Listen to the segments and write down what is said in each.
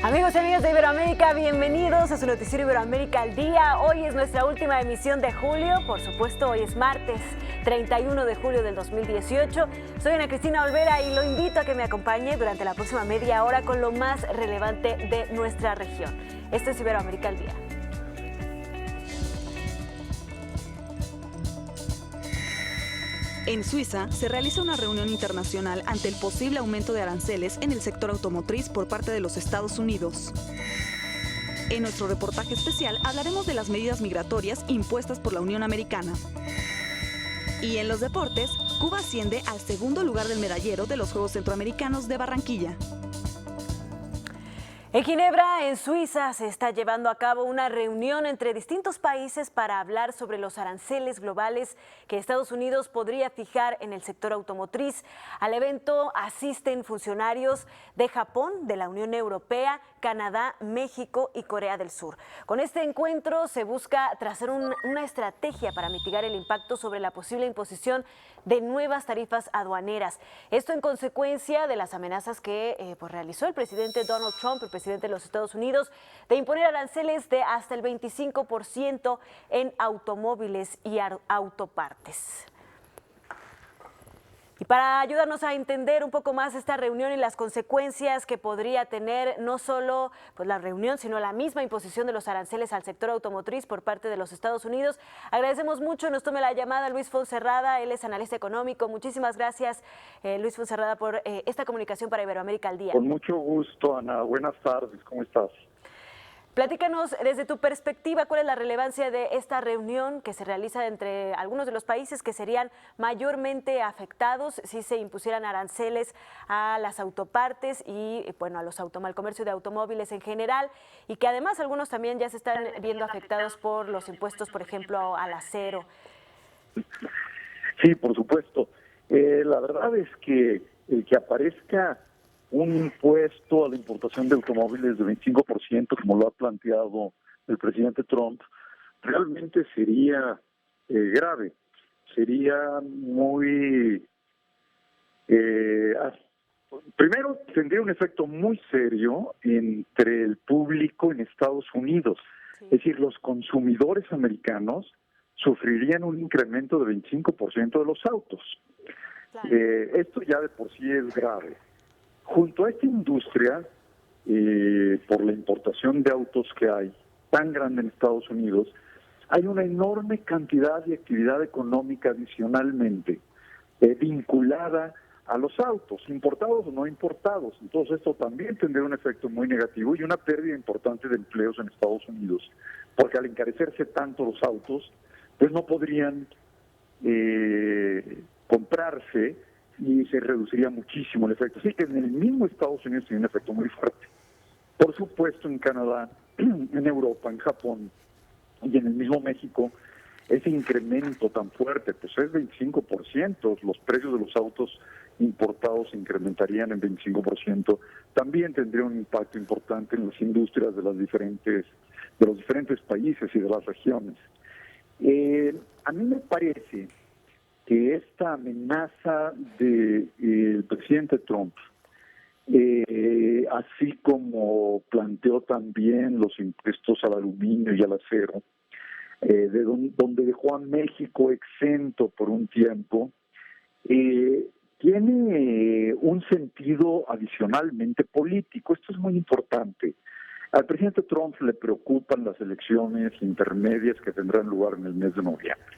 Amigos y amigas de Iberoamérica, bienvenidos a su noticiero Iberoamérica al día. Hoy es nuestra última emisión de julio, por supuesto hoy es martes 31 de julio del 2018. Soy Ana Cristina Olvera y lo invito a que me acompañe durante la próxima media hora con lo más relevante de nuestra región. Esto es Iberoamérica al día. En Suiza se realiza una reunión internacional ante el posible aumento de aranceles en el sector automotriz por parte de los Estados Unidos. En nuestro reportaje especial hablaremos de las medidas migratorias impuestas por la Unión Americana. Y en los deportes, Cuba asciende al segundo lugar del medallero de los Juegos Centroamericanos de Barranquilla. En Ginebra, en Suiza, se está llevando a cabo una reunión entre distintos países para hablar sobre los aranceles globales que Estados Unidos podría fijar en el sector automotriz. Al evento asisten funcionarios de Japón, de la Unión Europea, Canadá, México y Corea del Sur. Con este encuentro se busca trazar una estrategia para mitigar el impacto sobre la posible imposición de nuevas tarifas aduaneras. Esto en consecuencia de las amenazas que realizó el presidente Donald Trump, el presidente de los Estados Unidos, de imponer aranceles de hasta el 25% en automóviles y autopartes. Y para ayudarnos a entender un poco más esta reunión y las consecuencias que podría tener no solo la reunión, sino la misma imposición de los aranceles al sector automotriz por parte de los Estados Unidos, agradecemos mucho, nos tome la llamada Luis Fonserrada, él es analista económico. Muchísimas gracias, Luis Fonserrada, por esta comunicación para Iberoamérica al día. Con mucho gusto, Ana. Buenas tardes, ¿cómo estás? Platícanos desde tu perspectiva cuál es la relevancia de esta reunión que se realiza entre algunos de los países que serían mayormente afectados si se impusieran aranceles a las autopartes y al comercio de automóviles en general, y que además algunos también ya se están viendo afectados por los impuestos, por ejemplo, al acero. Sí, por supuesto. La verdad es que el que aparezca un impuesto a la importación de automóviles de 25%, como lo ha planteado el presidente Trump, realmente sería grave. Sería muy... primero, tendría un efecto muy serio entre el público en Estados Unidos. Sí. Es decir, los consumidores americanos sufrirían un incremento de 25% de los autos. Claro. Esto ya de por sí es grave. Junto a esta industria, por la importación de autos que hay, tan grande en Estados Unidos, hay una enorme cantidad de actividad económica adicionalmente vinculada a los autos, importados o no importados. Entonces esto también tendría un efecto muy negativo y una pérdida importante de empleos en Estados Unidos, porque al encarecerse tanto los autos, pues no podrían comprarse y se reduciría muchísimo el efecto. Así que en el mismo Estados Unidos tiene un efecto muy fuerte. Por supuesto, en Canadá, en Europa, en Japón y en el mismo México, ese incremento tan fuerte, pues es 25%. Los precios de los autos importados se incrementarían en 25%. También tendría un impacto importante en las industrias de los diferentes países y de las regiones. A mí me parece que esta amenaza del presidente Trump, así como planteó también los impuestos al aluminio y al acero, donde dejó a México exento por un tiempo, tiene un sentido adicionalmente político. Esto es muy importante. Al presidente Trump le preocupan las elecciones intermedias que tendrán lugar en el mes de noviembre.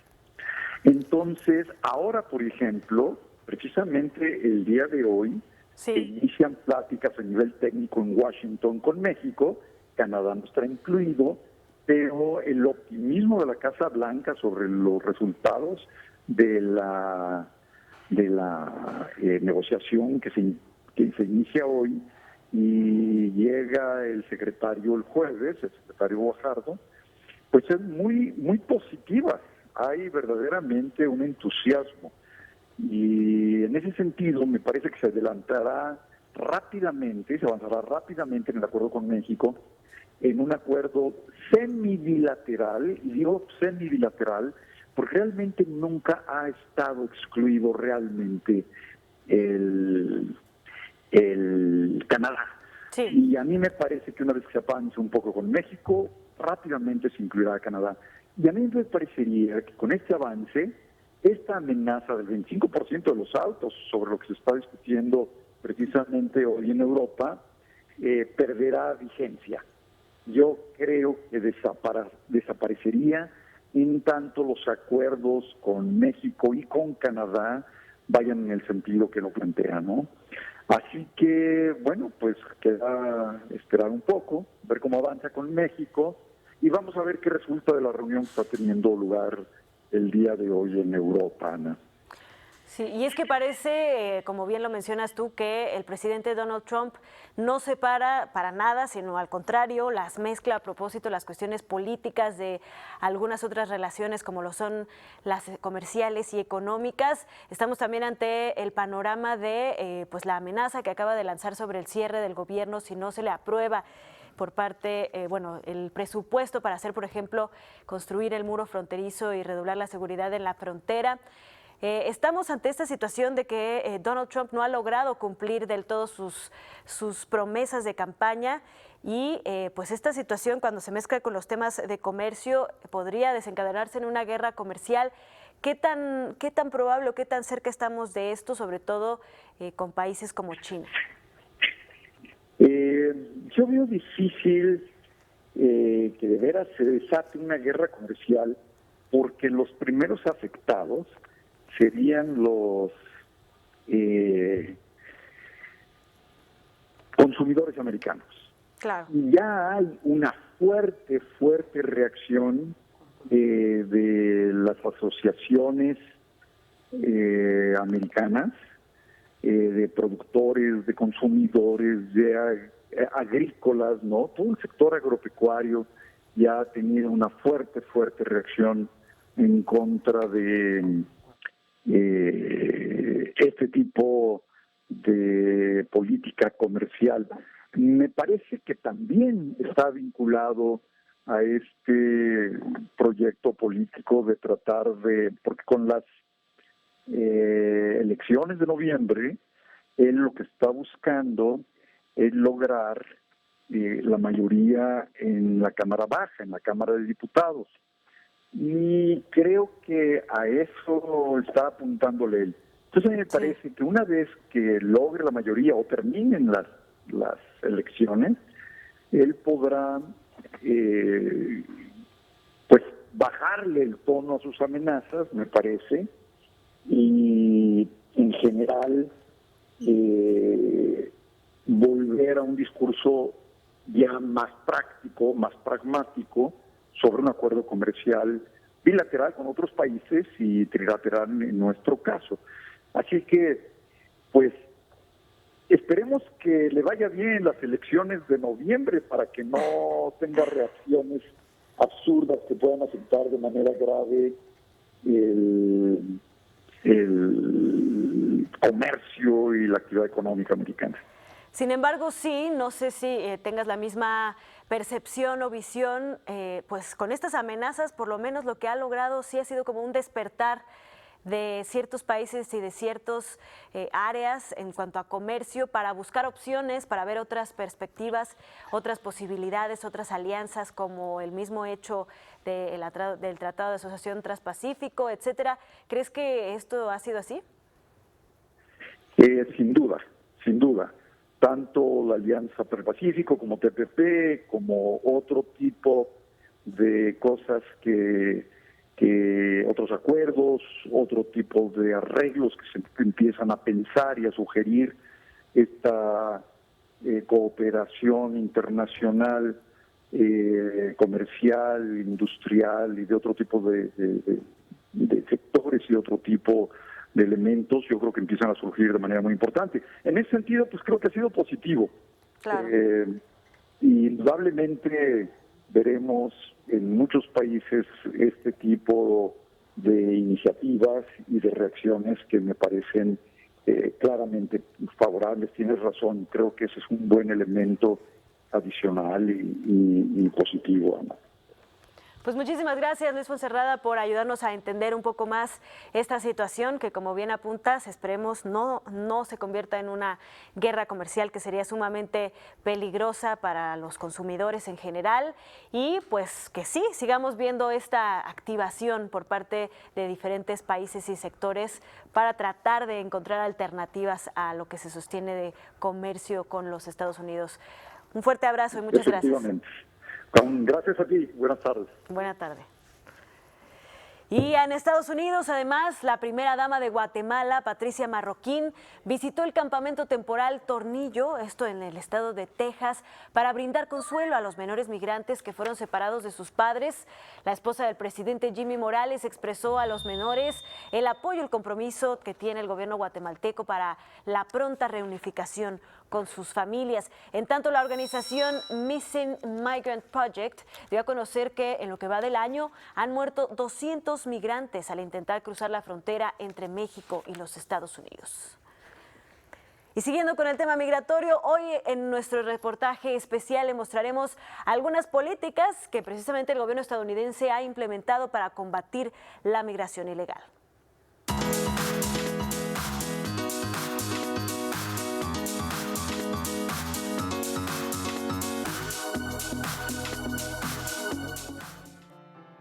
Entonces, ahora, por ejemplo, precisamente el día de hoy, se inician pláticas a nivel técnico en Washington con México. Canadá no está incluido, pero el optimismo de la Casa Blanca sobre los resultados de la negociación que se inicia hoy y llega el secretario el jueves, el secretario Guajardo, pues es muy, muy positiva. Hay verdaderamente un entusiasmo y en ese sentido me parece que se avanzará rápidamente en el acuerdo con México, en un acuerdo semibilateral, y digo semibilateral porque realmente nunca ha estado excluido realmente el Canadá. Sí. Y a mí me parece que una vez que se avance un poco con México, rápidamente se incluirá a Canadá. Y a mí me parecería que con este avance, esta amenaza del 25% de los autos sobre lo que se está discutiendo precisamente hoy en Europa, perderá vigencia. Yo creo que desaparecería en tanto los acuerdos con México y con Canadá vayan en el sentido que lo plantea, ¿no? Así que, bueno, pues queda esperar un poco, ver cómo avanza con México y vamos a ver qué resulta de la reunión que está teniendo lugar el día de hoy en Europa, Ana. Sí, y es que parece, como bien lo mencionas tú, que el presidente Donald Trump no separa para nada, sino al contrario, las mezcla a propósito las cuestiones políticas de algunas otras relaciones como lo son las comerciales y económicas. Estamos también ante el panorama de pues la amenaza que acaba de lanzar sobre el cierre del gobierno si no se le aprueba por parte, bueno, el presupuesto para hacer, por ejemplo, construir el muro fronterizo y redoblar la seguridad en la frontera. Estamos ante esta situación de que Donald Trump no ha logrado cumplir del todo sus promesas de campaña y pues esta situación cuando se mezcla con los temas de comercio podría desencadenarse en una guerra comercial. ¿Qué tan probable o qué tan cerca estamos de esto, sobre todo con países como China? Yo veo difícil que de veras se desate una guerra comercial porque los primeros afectados serían los consumidores americanos. Claro. Y ya hay una fuerte reacción de las asociaciones americanas, de productores, de consumidores, de agrícolas, ¿no? Todo el sector agropecuario ya ha tenido una fuerte reacción en contra de este tipo de política comercial. Me parece que también está vinculado a este proyecto político de tratar de, porque con las elecciones de noviembre, él lo que está buscando es lograr la mayoría en la Cámara Baja, en la Cámara de Diputados. Y creo que a eso está apuntándole él. Entonces a mí me parece que una vez que logre la mayoría o terminen las elecciones, él podrá pues bajarle el tono a sus amenazas, me parece, y en general volver a un discurso ya más práctico, más pragmático, sobre un acuerdo comercial bilateral con otros países y trilateral en nuestro caso. Así que, pues, esperemos que le vaya bien las elecciones de noviembre para que no tenga reacciones absurdas que puedan afectar de manera grave el comercio y la actividad económica americana. Sin embargo, sí, no sé si tengas la misma percepción o visión, pues con estas amenazas, por lo menos lo que ha logrado sí ha sido como un despertar de ciertos países y de ciertas áreas en cuanto a comercio para buscar opciones, para ver otras perspectivas, otras posibilidades, otras alianzas, como el mismo hecho del Tratado de Asociación Transpacífico, etcétera. ¿Crees que esto ha sido así? Sin duda. Tanto la Alianza Transpacífico como TPP, como otro tipo de cosas que otros acuerdos, otro tipo de arreglos que se empiezan a pensar y a sugerir, esta cooperación internacional, comercial, industrial y de otro tipo de sectores y otro tipo de elementos, yo creo que empiezan a surgir de manera muy importante. En ese sentido, pues creo que ha sido positivo. Claro. Indudablemente veremos en muchos países este tipo de iniciativas y de reacciones que me parecen claramente favorables. Tienes razón, creo que ese es un buen elemento adicional y positivo, Ana. Pues muchísimas gracias, Luis Fonserrada, por ayudarnos a entender un poco más esta situación que, como bien apuntas, esperemos no se convierta en una guerra comercial que sería sumamente peligrosa para los consumidores en general y pues que sí, sigamos viendo esta activación por parte de diferentes países y sectores para tratar de encontrar alternativas a lo que se sostiene de comercio con los Estados Unidos. Un fuerte abrazo y muchas gracias. Gracias a ti. Buenas tardes. Buenas tardes. Y en Estados Unidos, además, la primera dama de Guatemala, Patricia Marroquín, visitó el campamento temporal Tornillo, esto en el estado de Texas, para brindar consuelo a los menores migrantes que fueron separados de sus padres. La esposa del presidente Jimmy Morales expresó a los menores el apoyo y el compromiso que tiene el gobierno guatemalteco para la pronta reunificación con sus familias. En tanto, la organización Missing Migrant Project dio a conocer que en lo que va del año han muerto 200 migrantes al intentar cruzar la frontera entre México y los Estados Unidos. Y siguiendo con el tema migratorio, hoy en nuestro reportaje especial le mostraremos algunas políticas que precisamente el gobierno estadounidense ha implementado para combatir la migración ilegal.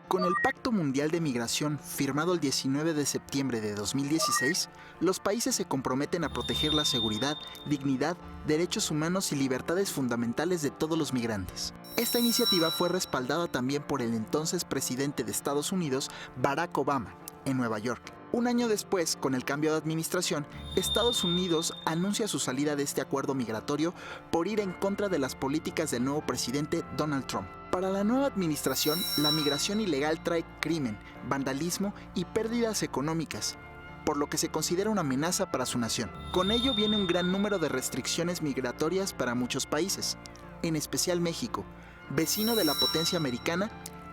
Con el Pacto Mundial de Migración, firmado el 19 de septiembre de 2016, los países se comprometen a proteger la seguridad, dignidad, derechos humanos y libertades fundamentales de todos los migrantes. Esta iniciativa fue respaldada también por el entonces presidente de Estados Unidos, Barack Obama, en Nueva York. Un año después, con el cambio de administración, Estados Unidos anuncia su salida de este acuerdo migratorio por ir en contra de las políticas del nuevo presidente Donald Trump. Para la nueva administración, la migración ilegal trae crimen, vandalismo y pérdidas económicas, por lo que se considera una amenaza para su nación. Con ello viene un gran número de restricciones migratorias para muchos países, en especial México, vecino de la potencia americana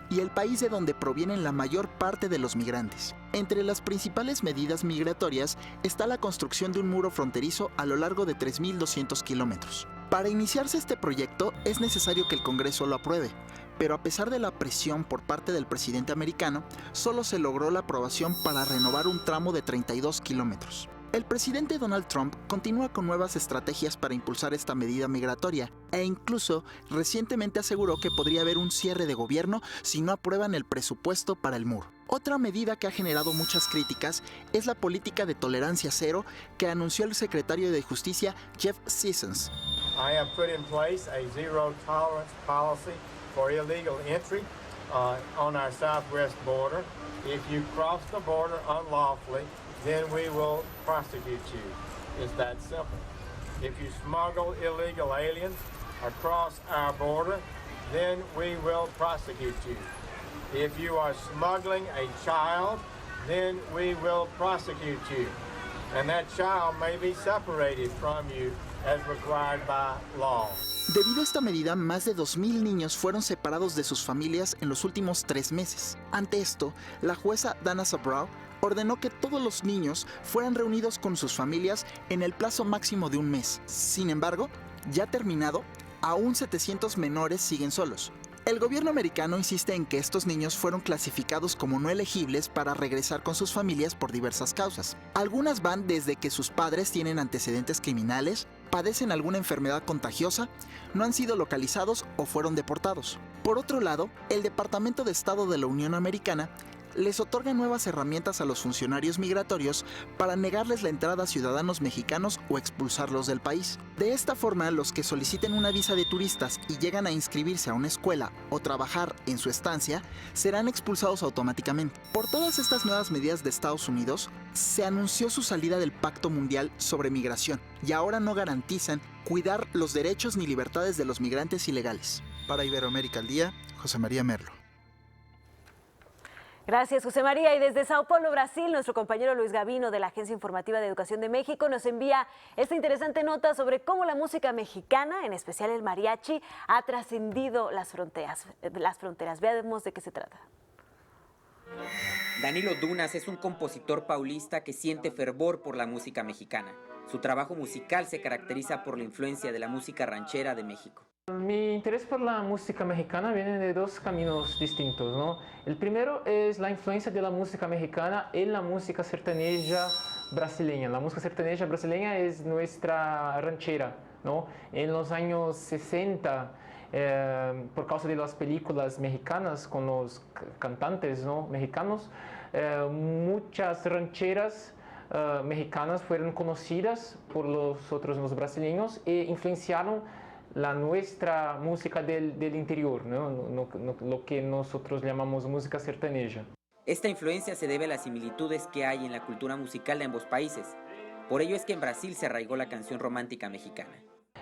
y el país de donde provienen la mayor parte de los migrantes. Entre las principales medidas migratorias está la construcción de un muro fronterizo a lo largo de 3.200 kilómetros. Para iniciarse este proyecto es necesario que el Congreso lo apruebe, pero a pesar de la presión por parte del presidente americano, solo se logró la aprobación para renovar un tramo de 32 kilómetros. El presidente Donald Trump continúa con nuevas estrategias para impulsar esta medida migratoria e incluso recientemente aseguró que podría haber un cierre de gobierno si no aprueban el presupuesto para el muro. Otra medida que ha generado muchas críticas es la política de tolerancia cero que anunció el secretario de Justicia Jeff Sessions. I have put in place a zero tolerance policy for illegal entry on our southwest border. If you cross the border unlawfully, then we will prosecute you. It's that simple. If you smuggle illegal aliens across our border, then we will prosecute you. If you are smuggling a child, then we will prosecute you. And that child may be separated from you as required by law. Debido a esta medida, más de 2,000 niños fueron separados de sus familias en los últimos 3 meses. Ante esto, la jueza Dana Sabraw ordenó que todos los niños fueran reunidos con sus familias en el plazo máximo de un mes. Sin embargo, ya terminado, aún 700 menores siguen solos. El gobierno americano insiste en que estos niños fueron clasificados como no elegibles para regresar con sus familias por diversas causas. Algunas van desde que sus padres tienen antecedentes criminales, padecen alguna enfermedad contagiosa, no han sido localizados o fueron deportados. Por otro lado, el Departamento de Estado de la Unión Americana les otorga nuevas herramientas a los funcionarios migratorios para negarles la entrada a ciudadanos mexicanos o expulsarlos del país. De esta forma, los que soliciten una visa de turistas y llegan a inscribirse a una escuela o trabajar en su estancia, serán expulsados automáticamente. Por todas estas nuevas medidas de Estados Unidos, se anunció su salida del Pacto Mundial sobre Migración y ahora no garantizan cuidar los derechos ni libertades de los migrantes ilegales. Para Iberoamérica al Día, José María Merlo. Gracias, José María. Y desde Sao Paulo, Brasil, nuestro compañero Luis Gavino de la Agencia Informativa de Educación de México nos envía esta interesante nota sobre cómo la música mexicana, en especial el mariachi, ha trascendido las fronteras. Veamos de qué se trata. Danilo Dunas es un compositor paulista que siente fervor por la música mexicana. Su trabajo musical se caracteriza por la influencia de la música ranchera de México. Mi interés por la música mexicana viene de dos caminos distintos, ¿no? El primero es la influencia de la música mexicana en la música sertaneja brasileña. La música sertaneja brasileña es nuestra ranchera, ¿no? En los años 60, por causa de las películas mexicanas con los cantantes, ¿no?, mexicanos, muchas rancheras mexicanas fueron conocidas por los brasileños e influenciaron la nuestra música del interior, ¿no? Lo que nosotros llamamos música sertaneja. Esta influencia se debe a las similitudes que hay en la cultura musical de ambos países. Por ello es que en Brasil se arraigó la canción romántica mexicana.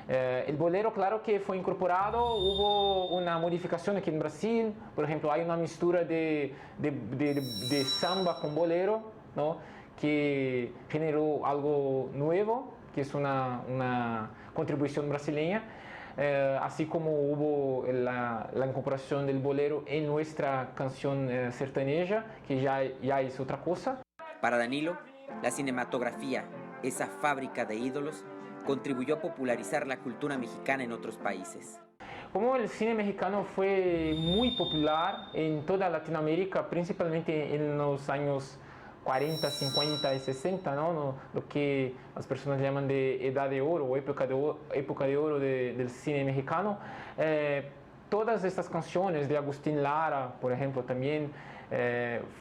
El bolero, claro que fue incorporado, hubo una modificación aquí en Brasil. Por ejemplo, hay una mixtura de samba con bolero, ¿no?, que generó algo nuevo, que es una contribución brasileña, así como hubo la incorporación del bolero en nuestra canción sertaneja, que ya es otra cosa. Para Danilo, la cinematografía, esa fábrica de ídolos, contribuyó a popularizar la cultura mexicana en otros países. Como el cine mexicano fue muy popular en toda Latinoamérica, principalmente en los años 40, 50 y 60, ¿no? Lo que las personas llaman de edad de oro o época de oro del cine mexicano. Todas estas canciones de Agustín Lara, por ejemplo, también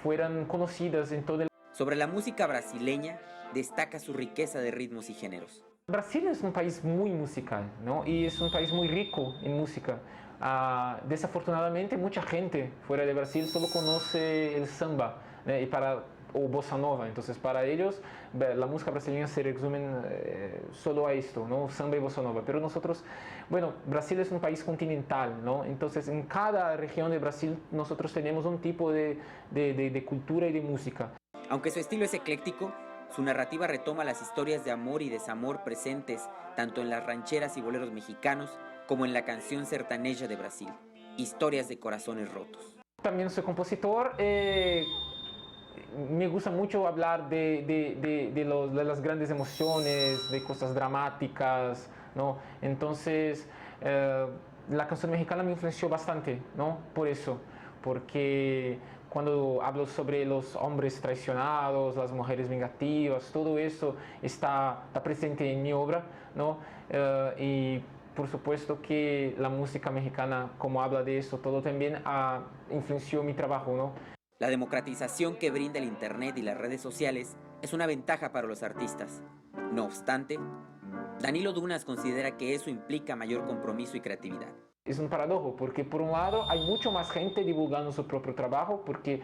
fueron conocidas en todo el... Sobre la música brasileña, destaca su riqueza de ritmos y géneros. Brasil es un país muy musical, ¿no?, y es un país muy rico en música. Desafortunadamente, mucha gente fuera de Brasil solo conoce el samba, ¿no?, o bossa nova. Entonces, para ellos, la música brasileña se resume solo a esto, ¿no?, samba y bossa nova. Pero nosotros, bueno, Brasil es un país continental, ¿no? Entonces, en cada región de Brasil nosotros tenemos un tipo de cultura y de música. Aunque su estilo es ecléctico, su narrativa retoma las historias de amor y desamor presentes tanto en las rancheras y boleros mexicanos como en la canción sertaneja de Brasil. Historias de corazones rotos. También soy compositor. Me gusta mucho hablar de las grandes emociones, de cosas dramáticas, ¿no? Entonces, la canción mexicana me influenció bastante, ¿no? Por eso, porque cuando hablo sobre los hombres traicionados, las mujeres vengativas, todo eso está presente en mi obra, ¿no? Y por supuesto que la música mexicana, como habla de eso, todo también influenció mi trabajo, ¿no? La democratización que brinda el Internet y las redes sociales es una ventaja para los artistas. No obstante, Danilo Dunas considera que eso implica mayor compromiso y creatividad. Es un paradojo, porque por un lado hay mucho más gente divulgando su propio trabajo, porque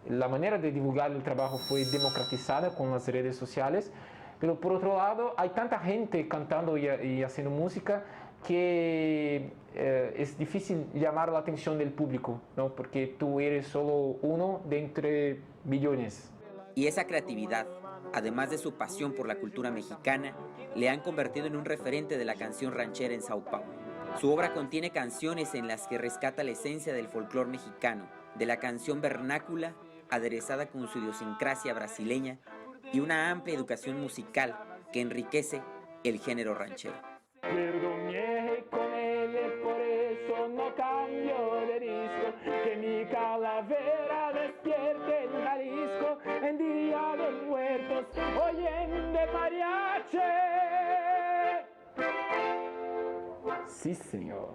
la manera de divulgar el trabajo fue democratizada con las redes sociales, pero por otro lado hay tanta gente cantando y haciendo música que es difícil llamar la atención del público, ¿no?, porque tú eres solo uno de entre billones. Y esa creatividad, además de su pasión por la cultura mexicana, le han convertido en un referente de la canción ranchera en Sao Paulo. Su obra contiene canciones en las que rescata la esencia del folclore mexicano, de la canción vernácula, aderezada con su idiosincrasia brasileña y una amplia educación musical que enriquece el género ranchero. Perdone con él, por eso no cambio de disco, que mi calavera despierte en Jalisco, en Día de Muertos, oyen de mariachi. Sí, señor.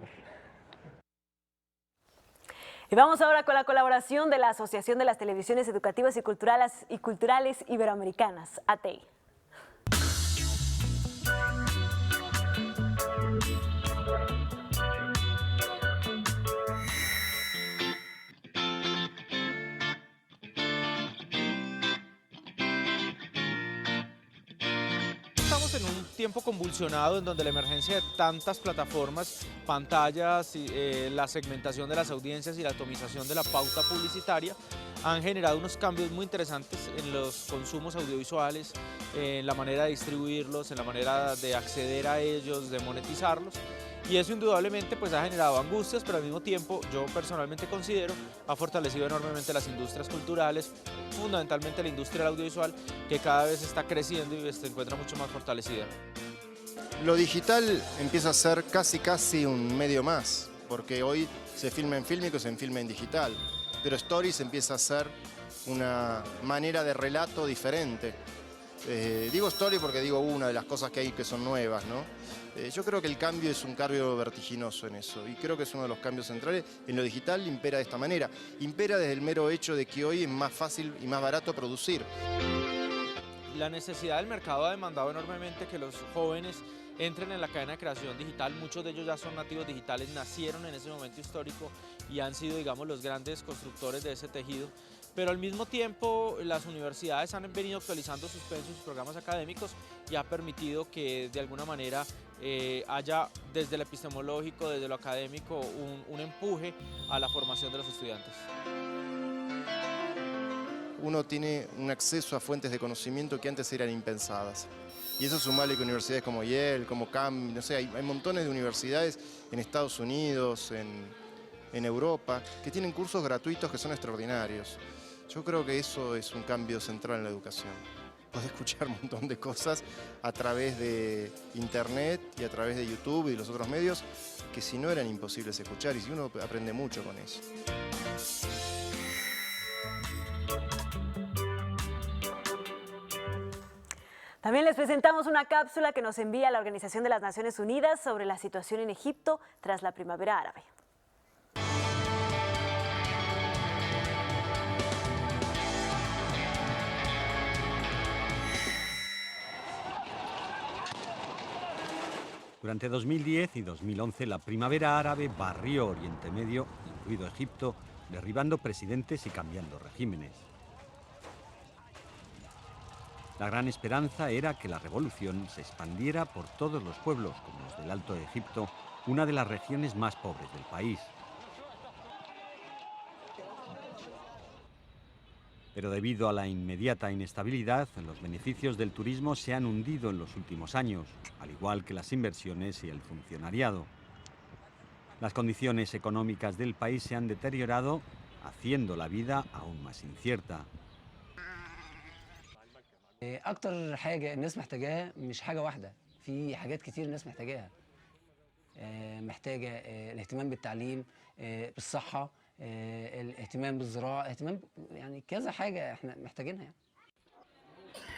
Y vamos ahora con la colaboración de la Asociación de las Televisiones Educativas y Culturales Iberoamericanas, ATEI. Estamos en un tiempo convulsionado en donde la emergencia de tantas plataformas, pantallas, la segmentación de las audiencias y la atomización de la pauta publicitaria han generado unos cambios muy interesantes en los consumos audiovisuales, en la manera de distribuirlos, en la manera de acceder a ellos, de monetizarlos. y eso indudablemente pues ha generado angustias, pero al mismo tiempo yo personalmente considero ha fortalecido enormemente las industrias culturales, fundamentalmente la industria audiovisual, que cada vez está creciendo y se encuentra mucho más fortalecida. Lo digital empieza a ser casi un medio más, porque hoy se filma en fílmico y se filma en digital, pero Stories empieza a ser una manera de relato diferente. Digo Story porque digo una de las cosas que hay que son nuevas, ¿no? Yo creo que el cambio es un cambio vertiginoso en eso y creo que es uno de los cambios centrales. En lo digital impera de esta manera, impera desde el mero hecho de que hoy es más fácil y más barato producir. La necesidad del mercado ha demandado enormemente que los jóvenes entren en la cadena de creación digital. Muchos de ellos ya son nativos digitales, nacieron en ese momento histórico y han sido, digamos, los grandes constructores de ese tejido. Pero al mismo tiempo las universidades han venido actualizando sus pensos, sus programas académicos y ha permitido que de alguna manera haya desde lo epistemológico, desde lo académico, un empuje a la formación de los estudiantes. Uno tiene un acceso a fuentes de conocimiento que antes eran impensadas. Y eso sumale que universidades como Yale, como Cambridge, no sé, hay montones de universidades en Estados Unidos, en Europa, que tienen cursos gratuitos que son extraordinarios. Yo creo que eso es un cambio central en la educación. Podés escuchar un montón de cosas a través de Internet y a través de YouTube y los otros medios que si no eran imposibles escuchar y si uno aprende mucho con eso. También les presentamos una cápsula que nos envía la Organización de las Naciones Unidas sobre la situación en Egipto tras la primavera árabe. Durante 2010 y 2011 la primavera árabe barrió Oriente Medio, incluido Egipto, derribando presidentes y cambiando regímenes. La gran esperanza era que la revolución se expandiera por todos los pueblos, como los del Alto Egipto, una de las regiones más pobres del país. Pero debido a la inmediata inestabilidad, los beneficios del turismo se han hundido en los últimos años, al igual que las inversiones y el funcionariado. Las condiciones económicas del país se han deteriorado, haciendo la vida aún más incierta. أكتر حاجة الناس محتاجاها مش حاجة واحدة، في حاجات كتير الناس محتاجاها. محتاجة الاهتمام بالتعليم، بالصحة، الاهتمام بالزراعة، اهتمام يعني كذا حاجة احنا محتاجينها.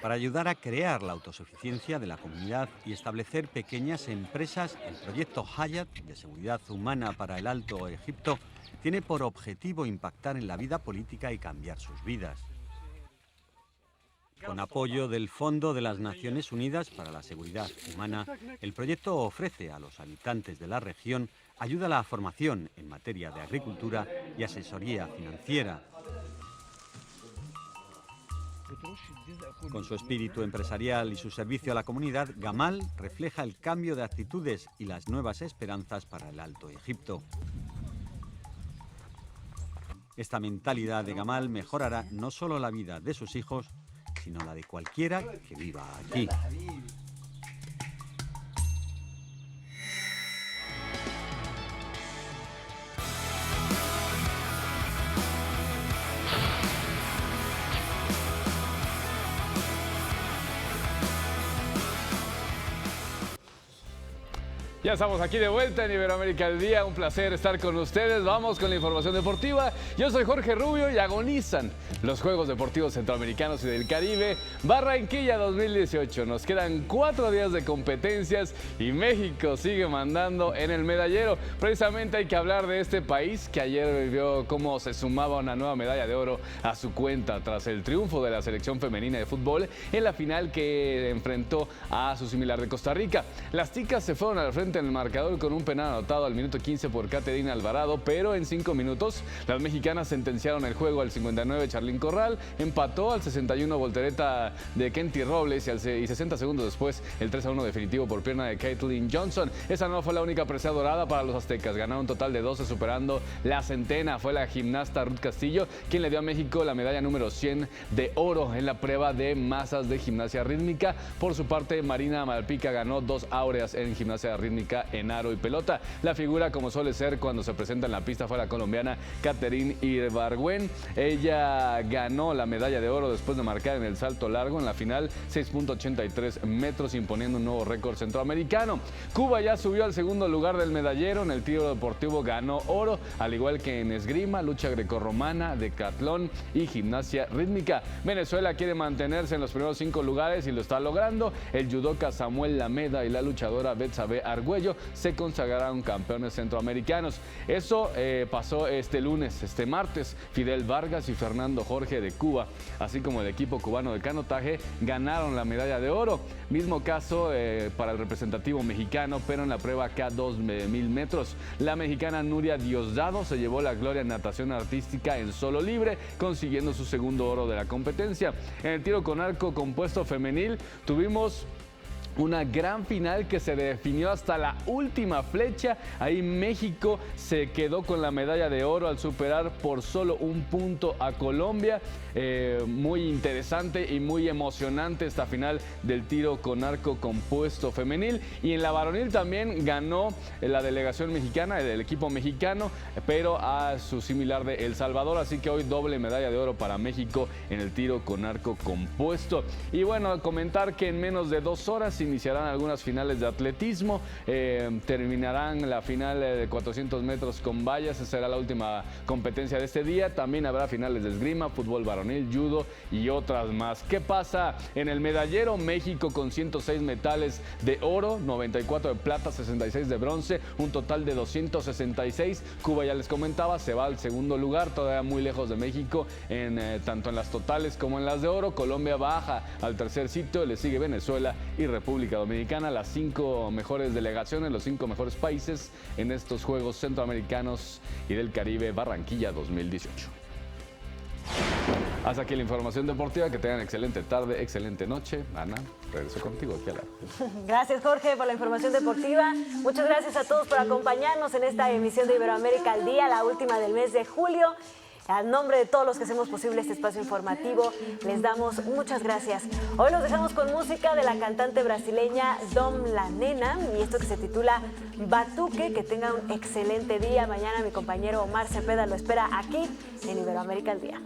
Para ayudar a crear la autosuficiencia de la comunidad y establecer pequeñas empresas, el proyecto Hayat de seguridad humana para el Alto Egipto tiene por objetivo impactar en la vida política y cambiar sus vidas. Con apoyo del Fondo de las Naciones Unidas para la Seguridad Humana, el proyecto ofrece a los habitantes de la región ayuda a la formación en materia de agricultura y asesoría financiera. Con su espíritu empresarial y su servicio a la comunidad, Gamal refleja el cambio de actitudes y las nuevas esperanzas para el Alto Egipto. Esta mentalidad de Gamal mejorará no solo la vida de sus hijos, sino la de cualquiera que viva aquí. Ya estamos aquí de vuelta en Iberoamérica al Día, un placer estar con ustedes. Vamos con la información deportiva. Yo soy Jorge Rubio y agonizan los Juegos Deportivos Centroamericanos y del Caribe Barranquilla 2018. Nos quedan 4 días de competencias y México sigue mandando en el medallero. Precisamente hay que hablar de este país que ayer vio cómo se sumaba una nueva medalla de oro a su cuenta tras el triunfo de la selección femenina de fútbol en la final que enfrentó a su similar de Costa Rica. Las chicas se fueron al frente en el marcador con un penal anotado al minuto 15 por Caterina Alvarado, pero en 5 minutos las mexicanas sentenciaron el juego al 59 Charlín Corral, empató al 61 voltereta de Kenty Robles y 60 segundos después el 3-1 definitivo por pierna de Caitlin Johnson. Esa no fue la única presea dorada para los aztecas, ganaron un total de 12 superando la centena. Fue la gimnasta Ruth Castillo quien le dio a México la medalla número 100 de oro en la prueba de masas de gimnasia rítmica. Por su parte, Marina Malpica ganó 2 áureas en gimnasia rítmica olímpica en aro y pelota. La figura, como suele ser cuando se presenta en la pista, fue la colombiana Catherine Ibargüen. Ella ganó la medalla de oro después de marcar en el salto largo en la final 6.83 metros, imponiendo un nuevo récord centroamericano. Cuba ya subió al segundo lugar del medallero. En el tiro deportivo ganó oro, al igual que en esgrima, lucha grecorromana, decatlón y gimnasia rítmica. Venezuela quiere mantenerse en los primeros 5 lugares y lo está logrando. El judoka Samuel Lameda y la luchadora Betsabe Argüello se consagraron campeones centroamericanos. Eso pasó este martes. Fidel Vargas y Fernando Jorge de Cuba, así como el equipo cubano de canotaje, ganaron la medalla de oro. Mismo caso para el representativo mexicano, pero en la prueba K2 1000 metros. La mexicana Nuria Diosdado se llevó la gloria en natación artística en solo libre, consiguiendo su segundo oro de la competencia. En el tiro con arco compuesto femenil tuvimos una gran final que se definió hasta la última flecha. Ahí México se quedó con la medalla de oro al superar por solo un punto a Colombia. Muy interesante y muy emocionante esta final del tiro con arco compuesto femenil. Y en la varonil también ganó la delegación mexicana, el equipo mexicano, pero a su similar de El Salvador. Así que hoy doble medalla de oro para México en el tiro con arco compuesto. Y bueno, comentar que en menos de 2 horas iniciarán algunas finales de atletismo. Terminarán la final de 400 metros con vallas. Esa será la última competencia de este día. También habrá finales de esgrima, fútbol varonil, judo y otras más. ¿Qué pasa en el medallero? México con 106 metales de oro, 94 de plata, 66 de bronce, un total de 266. Cuba, ya les comentaba, se va al segundo lugar, todavía muy lejos de México, tanto en las totales como en las de oro. Colombia baja al tercer sitio, le sigue Venezuela y República Dominicana, las 5 mejores delegaciones, los 5 mejores países en estos Juegos Centroamericanos y del Caribe Barranquilla 2018. Hasta aquí la información deportiva. Que tengan excelente tarde, excelente noche. Ana, regreso contigo aquí a la... Gracias, Jorge, por la información deportiva. Muchas gracias a todos por acompañarnos en esta emisión de Iberoamérica al Día, la última del mes de julio. A nombre de todos los que hacemos posible este espacio informativo, les damos muchas gracias. Hoy nos dejamos con música de la cantante brasileña Dom La Nena y esto que se titula Batuque. Que tengan un excelente día. Mañana mi compañero Omar Cepeda lo espera aquí en Iberoamérica al Día.